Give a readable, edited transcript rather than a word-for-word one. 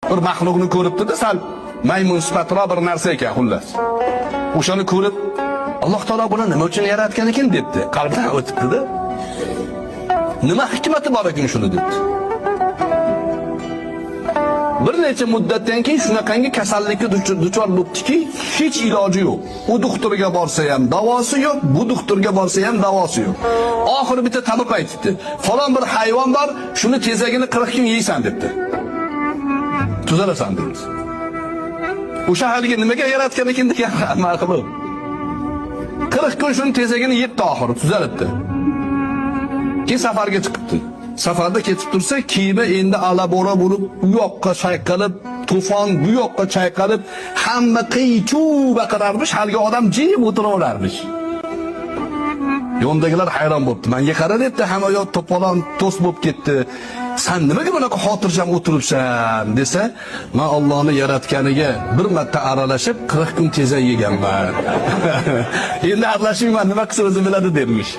Bir maxluqni ko'ribdi-da, sal maymun sifatida bir narsa ekan, xullas. O'shani ko'rib, Alloh taolo buni nima uchun yaratgan ekan debdi. Qalbidan o'tibdi-da. Nima hikmati bor ekan shuni debdi. Bir necha muddatdan keyin shunaqangi kasallikka duchor bo'libdiki, hech iloji yo'q. U doktorga borsa ham davosi yo'q, bu doktorga borsa ham davosi yo'q. Oxiri bitta tabib aytdi. Falon bir hayvon bor, shuni tezagini 40 kun yeysan debdi. Tuzalasan debdi. O'sha haliga nimaga yaratgan ekan degan ma'qul. 40 kun shuni tezagini yebdi oxiri, tuzalibdi. Keyin safarga chiqibdi. Safarda ketib tursa, kiyimi endi alabora bo'lib, u yoqqa chayqalib, to'fon bu yoqqa chayqalib, hamma qiy-chuv baqirarmish, haligi odam jim o'tiraverarmish. Yondagilar hayron bo'libdi. Menga qara debdi, hamma yoq to'polon to's bo'lib ketdi. Sen nimaga bunaqa xotirjam o'tiribsan desa, men Allohni yaratganiga bir marta aralashib 40 kun tezak yeganman. Endi aralashmayman, nima qilsa o'zi biladi dermish.